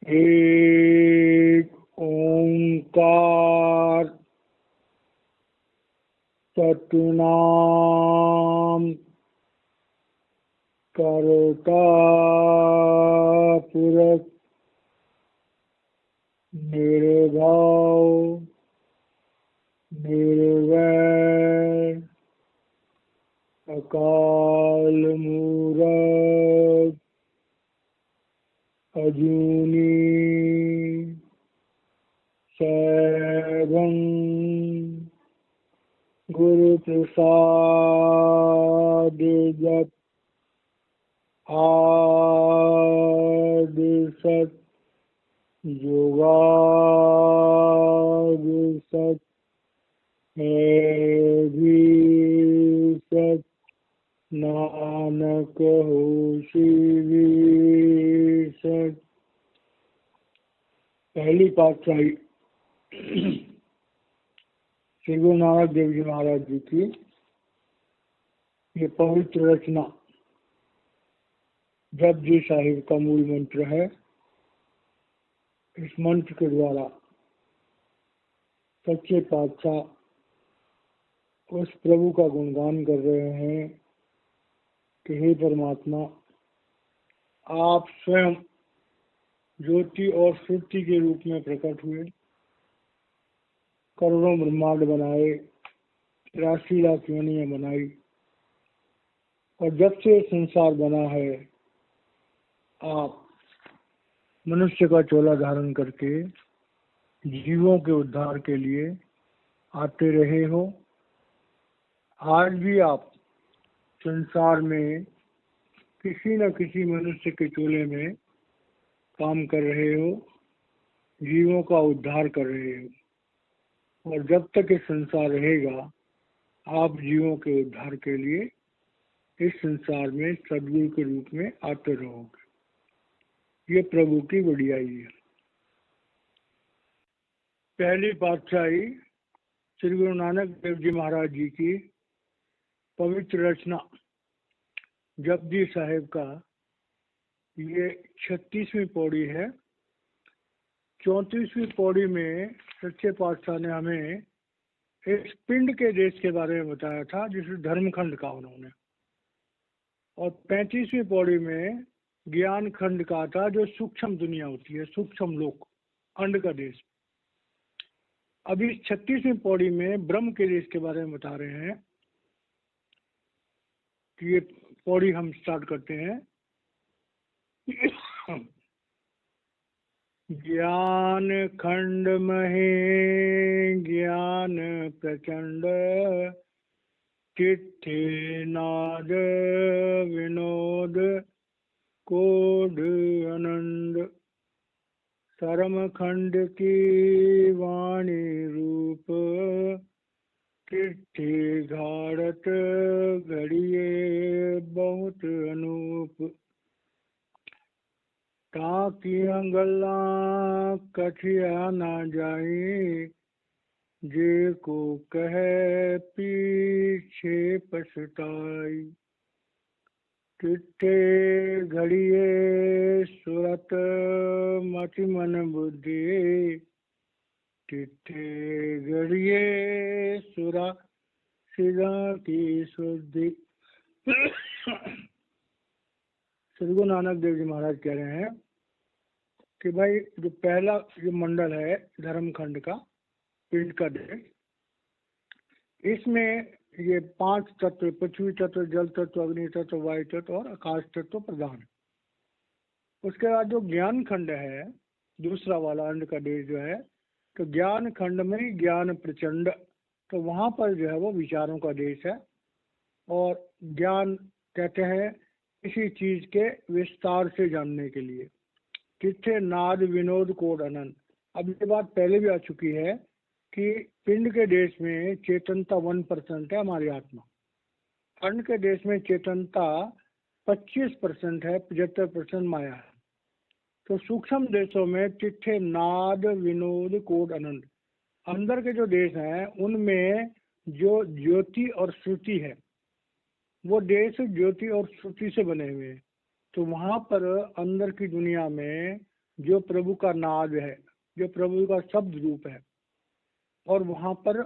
एक ओंकार सतनाम करता पुरख निर्भाव निर्वैर अकाल मूरत अजूनी सैभं गुरु प्रसाद जप आदि सत योगाद सत है भी सत नानक होशी भी सत। पहली पातशाही श्री गुरु नानक देव जी महाराज जी की ये पवित्र रचना जपजी साहिब का मूल मंत्र है। इस मंत्र के द्वारा सच्चे पातशाह उस प्रभु का गुणगान कर रहे हैं कि हे परमात्मा, आप स्वयं ज्योति और श्रुति के रूप में प्रकट हुए, करोड़ों ब्रह्मांड बनाए, 83 लाख योनियां बनाई, और जब से संसार बना है आप मनुष्य का चोला धारण करके जीवों के उद्धार के लिए आते रहे हो। आज भी आप संसार में किसी न किसी मनुष्य के चोले में काम कर रहे हो, जीवों का उद्धार कर रहे हो, और जब तक ये संसार रहेगा आप जीवों के उद्धार के लिए इस संसार में सद्गुरु के रूप में आते रहोगे। ये प्रभु की बढ़ियाई है। पहली पातशाही श्री गुरु नानक देव जी महाराज जी की पवित्र रचना जपजी साहिब का ये 36वीं पौड़ी है। 34वीं पौड़ी में सच्चे पातशाह ने हमें इस पिंड के देश के बारे में बताया था जिसे धर्मखंड कहा उन्होंने, और 35वीं पौड़ी में ज्ञान खंड कहा था जो सूक्ष्म दुनिया होती है, सूक्ष्म लोक, अंड का देश। अभी 36वीं पौड़ी में ब्रह्म के देश के बारे में बता रहे हैं कि ये पौड़ी हम स्टार्ट करते हैं। ज्ञान खंड महे ज्ञान प्रचंड चिट्ठे नाद विनोद कोड आनंद सरम खंड की वाणी रूप चिट्ठी घाड़त घड़िए बहुत अनूप ताकि गल्ला कथिया ना जाए जे को कहे पीछे पछताई चिट्ठे घड़िए सुरत मति मन बुद्धि चिट्ठे घड़िए सुरा सीधा की शुद्धि। श्री गुरु नानक देव जी महाराज कह रहे हैं कि भाई जो पहला जो मंडल है धर्मखंड का, पिंड का देश, इसमें ये 5 तत्व, पृथ्वी तत्व, जल तत्व, अग्नि तत्व, वायु तत्व और आकाश तत्व प्रधान है। उसके बाद जो ज्ञान खंड है, दूसरा वाला अंड का देश जो है, तो ज्ञान खंड में ज्ञान प्रचंड, तो वहाँ पर जो है वो विचारों का देश है। और ज्ञान कहते हैं किसी चीज के विस्तार से जानने के लिए। चिट्ठे नाद विनोद कोड अनंत। अब ये बात पहले भी आ चुकी है कि पिंड के देश में चेतनता 1% है हमारी आत्मा, अंड के देश में चेतनता 25% है, 75% माया है। तो सूक्ष्म देशों में चिट्ठे नाद विनोद कोड अनंत, अंदर के जो देश हैं उनमें जो ज्योति और श्रुति है, वो देश ज्योति और श्रुति से बने हुए हैं। तो वहाँ पर अंदर की दुनिया में जो प्रभु का नाद है, जो प्रभु का शब्द रूप है, और वहाँ पर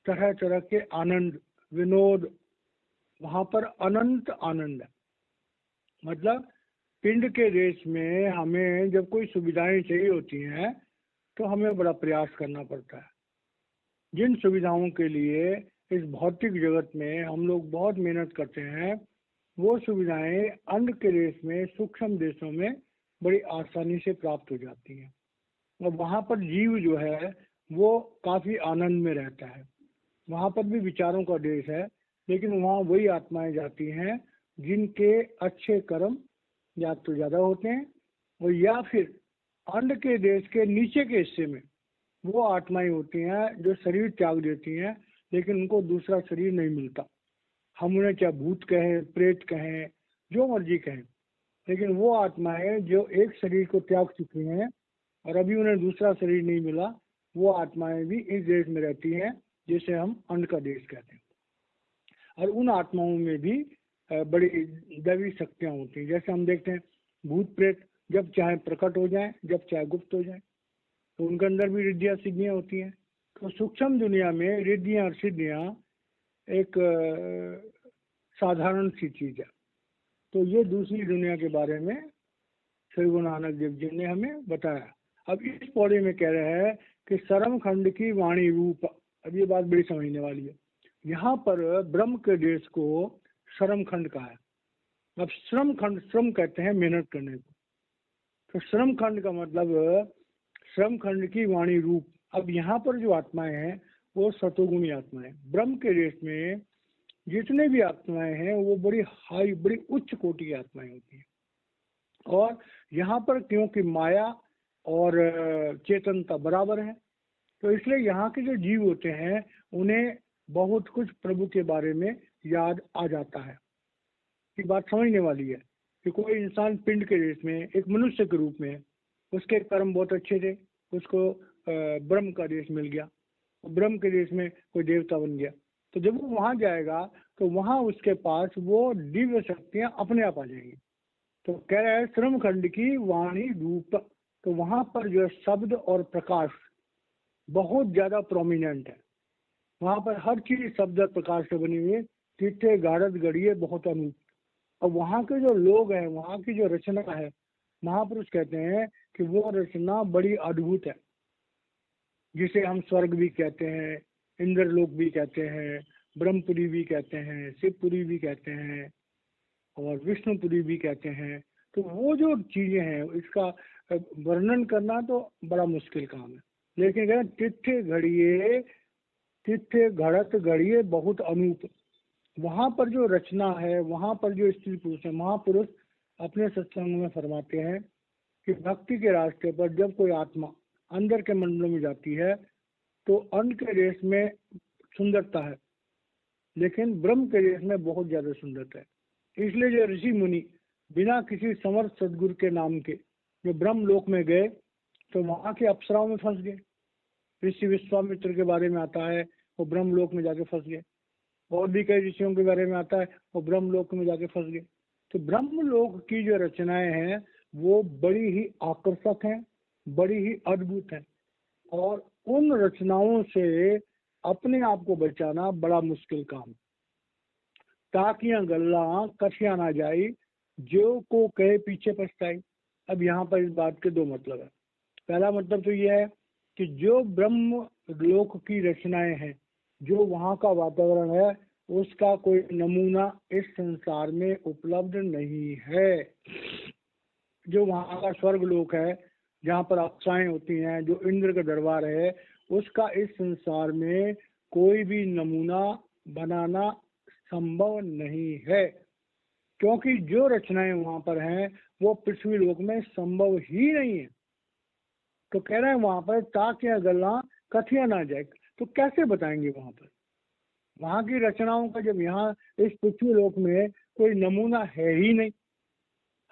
तरह तरह के आनंद विनोद, वहाँ पर अनंत आनंद है। मतलब पिंड के देश में हमें जब कोई सुविधाएं चाहिए होती हैं तो हमें बड़ा प्रयास करना पड़ता है। जिन सुविधाओं के लिए इस भौतिक जगत में हम लोग बहुत मेहनत करते हैं, वो सुविधाएं अन्य के देश में, सूक्ष्म देशों में बड़ी आसानी से प्राप्त हो जाती हैं। और वहाँ पर जीव जो है वो काफ़ी आनंद में रहता है। वहाँ पर भी विचारों का देश है, लेकिन वहाँ वही आत्माएं जाती हैं जिनके अच्छे कर्म या तो ज़्यादा होते हैं, और या फिर अन्य के देश के नीचे के हिस्से में वो आत्माएं होती हैं जो शरीर त्याग देती हैं, लेकिन उनको दूसरा शरीर नहीं मिलता। हम उन्हें चाहे भूत कहें, प्रेत कहें, जो मर्जी कहें, लेकिन वो आत्माएं जो एक शरीर को त्याग चुकी हैं और अभी उन्हें दूसरा शरीर नहीं मिला, वो आत्माएं भी इस देश में रहती हैं जिसे हम अन्य का देश कहते हैं। और उन आत्माओं में भी बड़ी दैवी शक्तियाँ होती हैं। जैसे हम देखते हैं भूत प्रेत जब चाहे प्रकट हो जाएं, जब चाहे गुप्त हो जाएं, तो उनके अंदर भी रिद्धियाँ सिद्धियाँ होती हैं। तो सूक्ष्म दुनिया में रिद्धियाँ और सिद्धियाँ एक साधारण सी चीज़ है। तो ये दूसरी दुनिया के बारे में श्री गुरु नानक देव जी ने हमें बताया। अब इस पौड़े में कह रहे हैं कि सरम खंड की वाणी रूप। अब ये बात बड़ी समझने वाली है। यहाँ पर ब्रह्म के देश को श्रम खंड कहा है। अब श्रम खंड, श्रम कहते हैं मेहनत करने को, तो श्रम खंड का मतलब श्रम खंड की वाणी रूप। अब यहाँ पर जो आत्माएं हैं वो सतोगुणी आत्माएं। ब्रह्म के देश में जितने भी आत्माएं हैं वो बड़ी हाई, बड़ी उच्च कोटि की आत्माएं होती हैं। और यहाँ पर क्योंकि माया और चेतनता बराबर है, तो इसलिए यहाँ के जो जीव होते हैं उन्हें बहुत कुछ प्रभु के बारे में याद आ जाता है। ये बात समझने वाली है कि कोई इंसान पिंड के देश में एक मनुष्य के रूप में, उसके कर्म बहुत अच्छे थे, उसको ब्रह्म का देश मिल गया, ब्रह्म के देश में कोई देवता बन गया, तो जब वो वहाँ जाएगा तो वहाँ उसके पास वो दिव्य शक्तियाँ अपने आप आ जाएंगी। तो कह रहा है श्रम खंड की वाणी रूप। तो वहाँ पर जो शब्द और प्रकाश बहुत ज़्यादा प्रोमिनेंट है। वहाँ पर हर चीज़ शब्द और प्रकाश से बनी हुई है। चिट्ठे गारद गढ़िए बहुत अनूप। और वहाँ के जो लोग हैं, वहाँ की जो रचना है, महापुरुष कहते हैं कि वो रचना बड़ी अद्भुत है, जिसे हम स्वर्ग भी कहते हैं, इंद्रलोक भी कहते हैं, ब्रह्मपुरी भी कहते हैं, शिवपुरी भी कहते हैं, और विष्णुपुरी भी कहते हैं। तो वो जो चीज़ें हैं इसका वर्णन करना तो बड़ा मुश्किल काम है। लेकिन कहते चिट्ठे घड़िए, चिट्ठे घड़त घड़िए बहुत अनूप। वहाँ पर जो रचना है, वहाँ पर जो स्त्री पुरुष है, महापुरुष अपने सत्संग में फरमाते हैं कि भक्ति के रास्ते पर जब कोई आत्मा अंदर के मंडलों में जाती है तो अन्य के देश में सुंदरता है, लेकिन ब्रह्म के देश में बहुत ज़्यादा सुंदरता है। इसलिए जो ऋषि मुनि बिना किसी समर्थ सदगुरु के नाम के जो ब्रह्म लोक में गए तो वहाँ के अप्सराओं में फंस गए। ऋषि विश्वामित्र के बारे में आता है, वो ब्रह्म लोक में जाके फंस गए। और भी कई ऋषियों के बारे में आता है, वो ब्रह्म लोक में जाके फंस गए। तो ब्रह्म लोक की जो रचनाएं हैं वो बड़ी ही आकर्षक हैं, बड़ी ही अद्भुत हैं, और उन रचनाओं से अपने आप को बचाना बड़ा मुश्किल काम। ताकियां गल्ला कथिया ना जाई, जो को कहे पीछे पछताई। अब यहाँ पर इस बात के दो मतलब है। पहला मतलब तो यह है कि जो ब्रह्म लोक की रचनाएं हैं, जो वहाँ का वातावरण है, उसका कोई नमूना इस संसार में उपलब्ध नहीं है। जो वहाँ का स्वर्ग लोक है, जहाँ पर अप्सराएं होती हैं, जो इंद्र का दरबार है, उसका इस संसार में कोई भी नमूना बनाना संभव नहीं है, क्योंकि जो रचनाएं वहाँ पर हैं वो पृथ्वी लोक में संभव ही नहीं है। तो कह रहे हैं वहाँ पर ताकियां गल्ला कथिया ना जाए। तो कैसे बताएंगे वहाँ पर? वहाँ की रचनाओं का जब यहाँ इस पृथ्वी लोक में कोई नमूना है ही नहीं।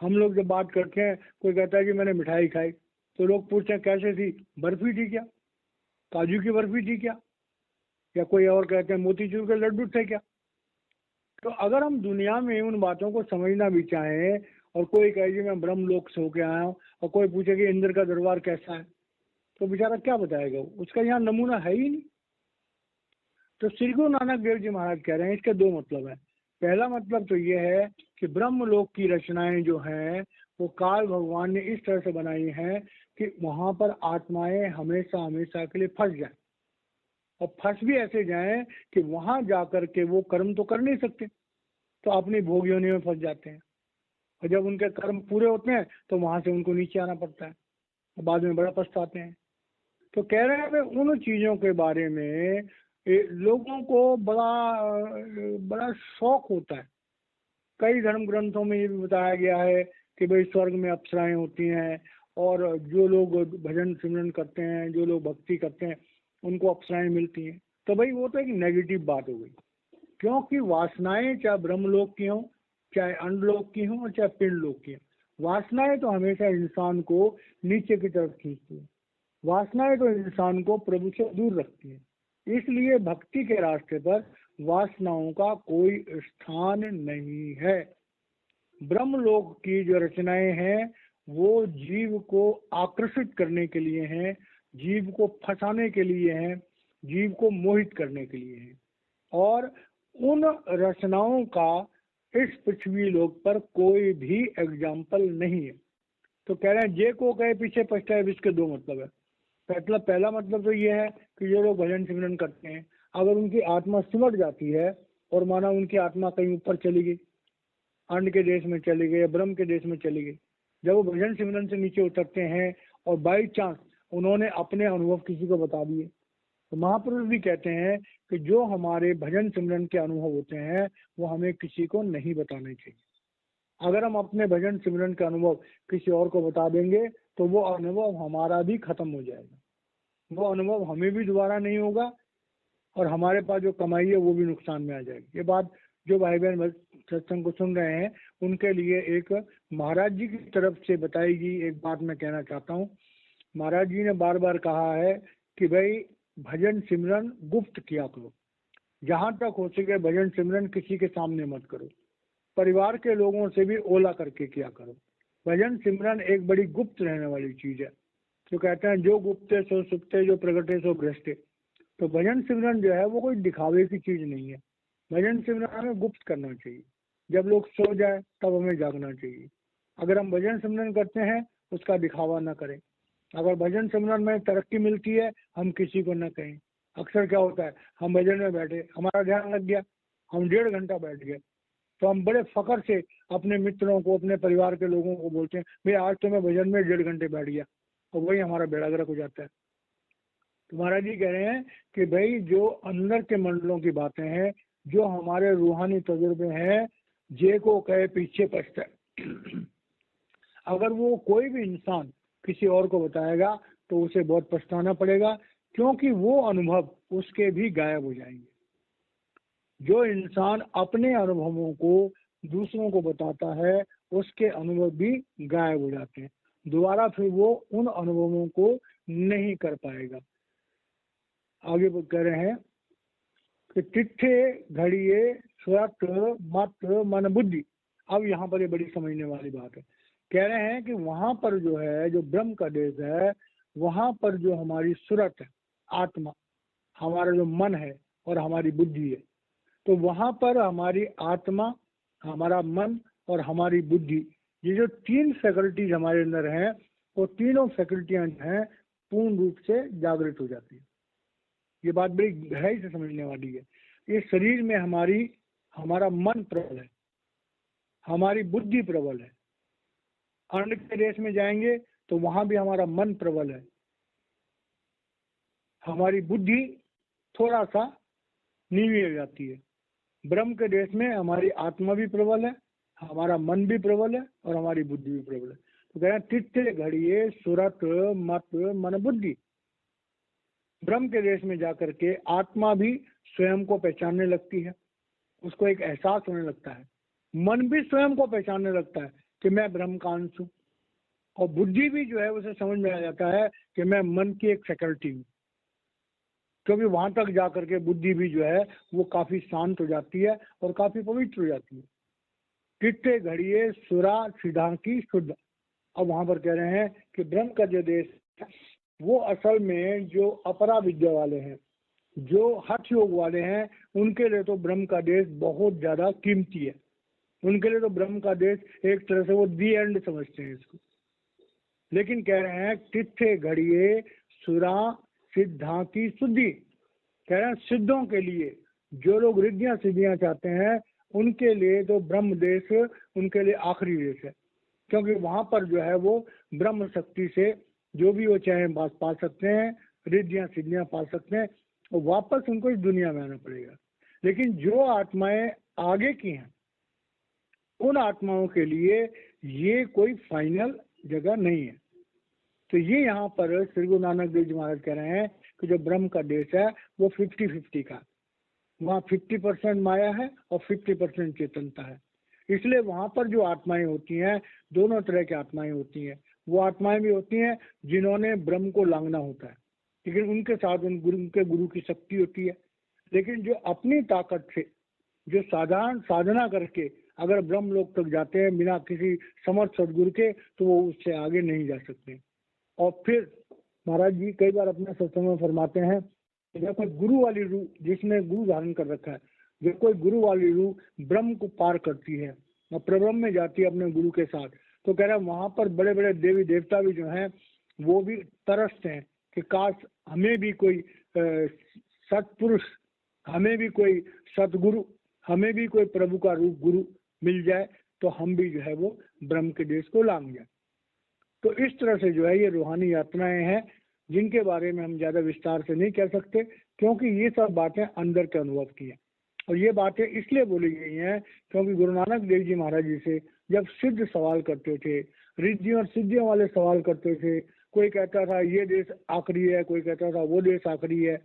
हम लोग जब बात करते हैं, कोई कहता है कि मैंने मिठाई खाई, तो लोग पूछते हैं कैसे थी, बर्फी थी क्या, काजू की बर्फी थी क्या, या कोई और कहते हैं मोतीचूर के लड्डू थे क्या। तो अगर हम दुनिया में उन बातों को समझना भी चाहें और कोई कहे जी मैं ब्रह्मलोक से होके आया हूँ, और कोई पूछे कि इंद्र का दरबार कैसा है, तो बेचारा क्या बताएगा, उसका यहाँ नमूना है ही नहीं। तो श्री गुरु नानक देव जी महाराज कह रहे हैं इसके दो मतलब है। पहला मतलब तो ये है कि ब्रह्मलोक की रचनाएं जो हैं वो काल भगवान ने इस तरह से बनाई हैं कि वहां पर आत्माएं हमेशा हमेशा के लिए फंस जाए, और फंस भी ऐसे जाएं कि वहां जाकर के वो कर्म तो कर नहीं सकते, तो अपनी भोग योनि में फंस जाते हैं, और जब उनके कर्म पूरे होते हैं तो वहां से उनको नीचे आना पड़ता है, और बाद में बड़ा पछताते हैं। तो कह रहे हैं कि उन चीजों के बारे में लोगों को बड़ा शौक होता है। कई धर्म ग्रंथों में ये भी बताया गया है कि भाई स्वर्ग में अप्सराएं होती हैं, और जो लोग भजन सिमरन करते हैं, जो लोग भक्ति करते हैं, उनको अप्सराएं मिलती हैं। तो भाई वो तो एक नेगेटिव बात हो गई, क्योंकि वासनाएं चाहे ब्रह्मलोक की हों, चाहे अंडलोक की हों, और चाहे पिंडलोक की हों, वासनाएं तो हमेशा इंसान को नीचे की तरफ खींचती है, वासनाएं तो इंसान को प्रभु से दूर रखती है। इसलिए भक्ति के रास्ते पर वासनाओं का कोई स्थान नहीं है। ब्रह्मलोक की जो रचनाएं हैं वो जीव को आकर्षित करने के लिए हैं, जीव को फंसाने के लिए हैं, जीव को मोहित करने के लिए हैं, और उन रचनाओं का इस पृथ्वी लोक पर कोई भी एग्जाम्पल नहीं है। तो कह रहे हैं जे को कहे पीछे पछताए, इसके दो मतलब है। पहला मतलब तो ये है कि जो लोग भजन सिमरन करते हैं, अगर उनकी आत्मा सिमट जाती है और माना उनकी आत्मा कहीं ऊपर चली गई, अन्न के देश में चली गई या ब्रह्म के देश में चली गई, जब वो भजन सिमरन से नीचे उतरते हैं और बाई चांस उन्होंने अपने अनुभव किसी को बता दिए, तो महापुरुष भी कहते हैं कि जो हमारे भजन सिमरन के अनुभव होते हैं वो हमें किसी को नहीं बताने चाहिए। अगर हम अपने भजन सिमरन का अनुभव किसी और को बता देंगे तो वो अनुभव हमारा भी खत्म हो जाएगा, वो अनुभव हमें भी दोबारा नहीं होगा, और हमारे पास जो कमाई है वो भी नुकसान में आ जाएगी। ये बात जो भाई बहन सत्संग को सुन रहे हैं उनके लिए एक महाराज जी की तरफ से बताई गई एक बात मैं कहना चाहता हूँ। महाराज जी ने बार बार कहा है कि भाई भजन सिमरन गुप्त किया करो, जहां तक हो सके भजन सिमरन किसी के सामने मत करो, परिवार के लोगों से भी ओला करके किया करो। भजन सिमरन एक बड़ी गुप्त रहने वाली चीज है। तो कहते हैं जो गुप्ते सो सुप्ते, जो प्रगटे सो भ्रष्टे। तो भजन सिमरन जो है वो कोई दिखावे की चीज नहीं है। भजन सिमरन हमें गुप्त करना चाहिए, जब लोग सो जाए तब हमें जागना चाहिए। अगर हम भजन सिमरन करते हैं उसका दिखावा ना करें। अगर भजन सिमरन में तरक्की मिलती है हम किसी को न कहें। अक्सर क्या होता है, हम भजन में बैठे, हमारा ध्यान लग गया, हम 1.5 घंटा बैठ गए, तो हम बड़े फखर से अपने मित्रों को, अपने परिवार के लोगों को बोलते हैं भाई आज तो मैं भजन में 1.5 घंटे बैठ गया, और वही हमारा बेड़ा गर्क हो जाता है। तो महाराज जी कह रहे हैं कि भाई जो अंदर के मंडलों की बातें हैं, जो हमारे रूहानी तजुर्बे हैं, जे को कहे पीछे पछताए। अगर वो कोई भी इंसान किसी और को बताएगा तो उसे बहुत पछताना पड़ेगा, क्योंकि वो अनुभव उसके भी गायब हो जाएंगे। जो इंसान अपने अनुभवों को दूसरों को बताता है उसके अनुभव भी गायब हो जाते हैं, दोबारा फिर वो उन अनुभवों को नहीं कर पाएगा। आगे वो कह रहे हैं कि तिथे घड़िए स्वत मत मन बुद्धि। अब यहाँ पर ये बड़ी समझने वाली बात है। कह रहे हैं कि वहां पर जो है, जो ब्रह्म का देश है, वहां पर जो हमारी सुरत है, आत्मा, हमारा जो मन है और हमारी बुद्धि है, तो वहां पर हमारी आत्मा, हमारा मन और हमारी बुद्धि, ये जो 3 फैकल्टीज हमारे अंदर हैं, वो तीनों फैकल्टियां हैं पूर्ण रूप से जागृत हो जाती है। ये बात बड़ी गहराई से समझने वाली है। ये शरीर में हमारा मन प्रबल है, हमारी बुद्धि प्रबल है। अन्न के देश में जाएंगे तो वहां भी हमारा मन प्रबल है, हमारी बुद्धि थोड़ा सा नीवी हो जाती है। ब्रह्म के देश में हमारी आत्मा भी प्रबल है, हमारा मन भी प्रबल है और हमारी बुद्धि भी प्रबल है। तो कह रहे हैं तिथे घड़िए सुरत मत मन बुद्धि। ब्रह्म के देश में जाकर के आत्मा भी स्वयं को पहचानने लगती है, उसको एक एहसास होने लगता है। मन भी स्वयं को पहचानने लगता है कि मैं ब्रह्म का अंश हूँ, और बुद्धि भी जो है उसे समझ में आ जाता है कि मैं मन की एक फैकल्टी हूँ। क्योंकि वहां तक जाकर के बुद्धि भी जो है वो काफी शांत हो जाती है और काफी पवित्र हो जाती है। तिट्ठे घड़िए सुरा सिद्धांकी शुद्ध। अब वहां पर कह रहे हैं कि ब्रह्म का जो देश है वो असल में जो अपरा विद्या वाले हैं, जो हठ योग वाले हैं, उनके लिए तो ब्रह्म का देश बहुत ज्यादा कीमती है। उनके लिए तो ब्रह्म का देश एक तरह से वो दी एंड समझते हैं इसको। लेकिन कह रहे हैं तिट्ठे घड़िए सुरा सिद्धा की शुद्धि। कह रहे हैं सिद्धों के लिए, जो लोग रिद्धियां सिद्धियां चाहते हैं, उनके लिए तो ब्रह्म देश उनके लिए आखिरी देश है। क्योंकि वहां पर जो है वो ब्रह्म शक्ति से जो भी वो चाहे बात पा सकते हैं, रिद्धियां सिद्धियां पा सकते हैं, और वापस उनको इस दुनिया में आना पड़ेगा। लेकिन जो आत्माएं आगे की हैं, उन आत्माओं के लिए ये कोई फाइनल जगह नहीं है। तो ये यहाँ पर श्री गुरु नानक देव जी महाराज कह रहे हैं कि जो ब्रह्म का देश है वो 50-50 का, वहाँ 50% माया है और 50% चेतनता है। इसलिए वहां पर जो आत्माएं होती हैं, दोनों तरह की आत्माएं होती हैं। वो आत्माएं भी होती हैं जिन्होंने ब्रह्म को लांघना होता है, लेकिन उनके साथ उनके गुरु की शक्ति होती है। लेकिन जो अपनी ताकत से, जो साधारण साधना करके अगर ब्रह्म लोक तक जाते हैं बिना किसी समर्थ सदगुरु के, तो वो उससे आगे नहीं जा सकते। और फिर महाराज जी कई बार अपने सत्संग में फरमाते हैं कि जब कोई गुरु वाली रूह, जिसने गुरु धारण कर रखा है, जो कोई गुरु वाली रूह ब्रह्म को पार करती है और प्रब्रह्म में जाती है अपने गुरु के साथ, तो कह रहा है वहां पर बड़े बड़े देवी देवता भी जो हैं वो भी तरसते हैं कि काश हमें भी कोई सत्पुरुष, हमें भी कोई सतगुरु, हमें भी कोई प्रभु का रूप गुरु मिल जाए, तो हम भी जो है वो ब्रह्म के देश को लांघ जाए। तो इस तरह से जो है ये रूहानी यात्राएं हैं, जिनके बारे में हम ज्यादा विस्तार से नहीं कह सकते, क्योंकि ये सब बातें अंदर के अनुभव की हैं। और ये बातें इसलिए बोली गई हैं क्योंकि गुरु नानक देव जी महाराज जी से जब सिद्ध सवाल करते थे, रिद्धि और सिद्धियों वाले सवाल करते थे, कोई कहता था ये देश आखिरी है, कोई कहता था वो देश आखिरी है,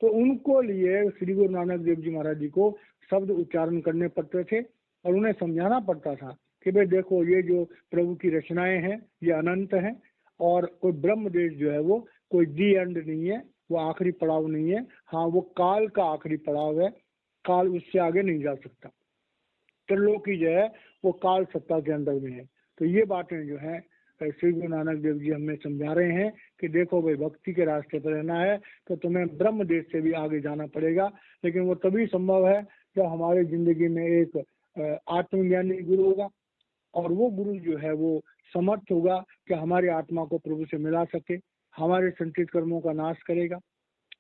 तो उनको लिए श्री गुरु नानक देव जी महाराज जी को शब्द उच्चारण करने पड़ते थे और उन्हें समझाना पड़ता था कि भाई देखो, ये जो प्रभु की रचनाएं हैं ये अनंत हैं, और कोई ब्रह्म देश जो है वो कोई दी एंड नहीं है, वो आखिरी पड़ाव नहीं है। हाँ, वो काल का आखिरी पड़ाव है, काल उससे आगे नहीं जा सकता। त्रिलोकी जो है वो काल सत्ता के अंदर में है। तो ये बातें जो है श्री गुरु नानक देव जी हमें समझा रहे हैं कि देखो भाई, भक्ति के रास्ते पर रहना है तो तुम्हें ब्रह्म देश से भी आगे जाना पड़ेगा। लेकिन वो तभी संभव है जब हमारी जिंदगी में एक आत्मज्ञानी गुरु होगा, और वो गुरु जो है वो समर्थ होगा कि हमारी आत्मा को प्रभु से मिला सके, हमारे संचित कर्मों का नाश करेगा,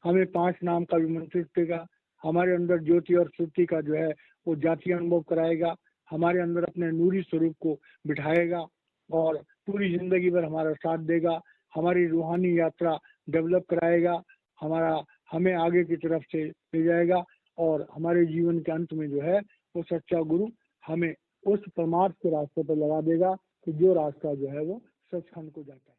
हमें 5 नाम का विमंत्रित देगा, हमारे अंदर ज्योति और श्रुति का जो है वो जाति अनुभव कराएगा, हमारे अंदर अपने नूरी स्वरूप को बिठाएगा और पूरी जिंदगी भर हमारा साथ देगा, हमारी रूहानी यात्रा डेवलप कराएगा, हमें आगे की तरफ से ले जाएगा, और हमारे जीवन के अंत में जो है वो सच्चा गुरु हमें उस परमार्थ के रास्ते पर लगा देगा कि जो रास्ता जो है वो सचखंड को जाता है।